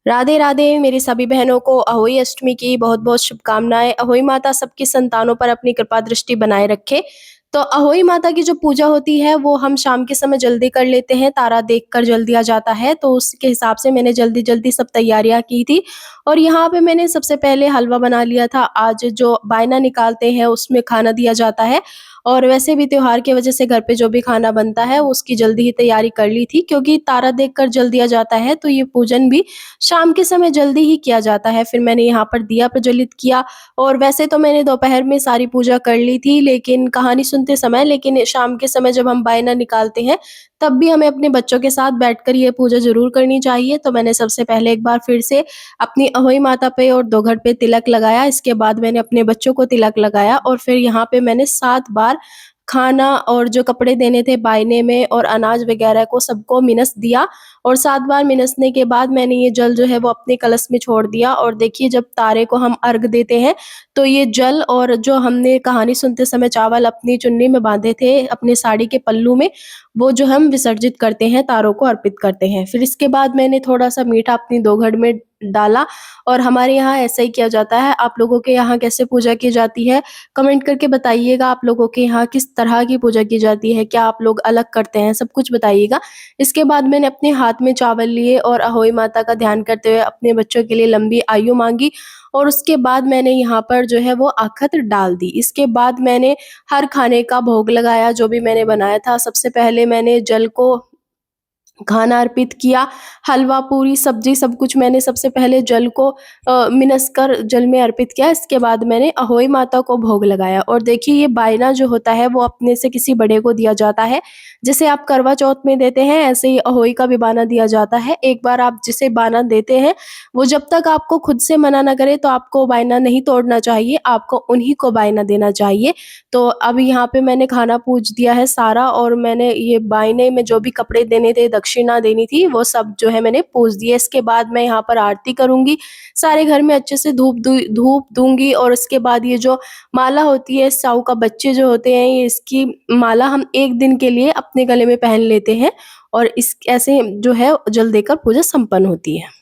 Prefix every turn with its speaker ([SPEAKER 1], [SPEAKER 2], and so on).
[SPEAKER 1] राधे राधे मेरी सभी बहनों को अहोई अष्टमी की बहुत-बहुत शुभकामनाएँ। अहोई माता सबकी संतानों पर अपनी कृपा दृष्टि बनाए रखे। तो अहोई माता की जो पूजा होती है वो हम शाम के समय जल्दी कर लेते हैं, तारा देखकर जल दिया जाता है, तो उसके हिसाब से मैंने जल्दी-जल्दी सब तैयारियाँ की थी और यहाँ पे मैंने सबसे पहले हलवा बना लिया था। आज जो बायना निकालते हैं उसमें खाना दिया जाता है और वैसे भी त्योहार की वजह से घर पे जो भी खाना बनता है उसकी जल्दी ही तैयारी कर ली थी क्योंकि तारा देखकर जल दिया जाता है, तो ये पूजन भी शाम के समय जल्दी ही किया जाता है। फिर मैंने यहाँ पर दिया प्रज्वलित किया और वैसे तो मैंने दोपहर में सारी पूजा कर ली थी, लेकिन कहानी सुनते समय लेकिन शाम के समय जब हम बायना निकालते हैं, तब भी हमें अपने बच्चों के साथ बैठकर ये पूजा ज़रूर करनी चाहिए। तो मैंने सबसे पहले एक बार फिर से अपनी अहोई माता पे और दोघड़ पे तिलक लगाया, इसके बाद मैंने अपने बच्चों को तिलक लगाया और फिर यहाँ पे मैंने 7 बार खाना और जो कपड़े देने थे बायने में और अनाज वगैरह को सबको मिनस दिया और 7 बार मिनसने के बाद मैंने ये जल जो है वो अपने कलश में छोड़ दिया और देखिए जब तारे को हम अर्घ देते हैं, तो ये जल और जो हमने कहानी सुनते समय चावल अपनी चुन्नी में बाँधे थे, अपनी साड़ी के पल्लू में, वो जो हम विसर्जित करते हैं, तारों को अर्पित करते हैं। फिर इसके बाद मैंने थोड़ा-सा मीठा अपनी दोघड़ में डाला और हमारे यहाँ ऐसा ही किया जाता है। आप लोगों के यहाँ कैसे पूजा की जाती है? कमेंट करके बताइएगा आप लोगों के यहाँ किस तरह की पूजा की जाती है? क्या आप लोग अलग करते हैं? सब कुछ बताइएगा। इसके बाद मैंने अपने हाथ में चावल लिए और अहोई माता का ध्यान करते हुए अपने बच्चों के लिए लंबी आयु माँगी और उसके बाद मैंने यहाँ पर जो है वो अक्षत डाल दी। इसके बाद मैंने हर खाने का भोग लगाया जो भी मैंने बनाया था। सबसे पहले मैंने जल को खाना अर्पित किया, हलवा, पूरी, सब्ज़ी सब कुछ मैंने सबसे पहले जल को मिनस कर जल में अर्पित किया, इसके बाद मैंने अहोई माता को भोग लगाया और देखिए ये बायना जो होता है वो अपने से किसी बड़े को दिया जाता है। जैसे आप करवा चौथ में देते हैं ऐसे ही अहोई का भी बाना दिया जाता है। एक बार आप जिसे बाना देते हैं, वो जब तक आपको खुद से मना ना करे तो आपको बायना नहीं तोड़ना चाहिए, आपको उन्हीं को बायना देना चाहिए। तो अब यहाँ पे मैंने खाना पूज दिया है सारा और मैंने ये बायने में जो भी कपड़े देने थे, दक्षिणा देनी थी, वो सब जो है मैंने पूज दिया। इसके बाद मैं यहाँ पर आरती करूँगी, सारे घर में अच्छे से धूप दूँगी और उसके बाद ये जो माला होती है, साऊ का बच्चे जो होते हैं, ये इसकी माला हम 1 दिन के लिए अपने गले में पहन लेते हैं और इस ऐसे जो है जल देकर पूजा संपन्न होती है।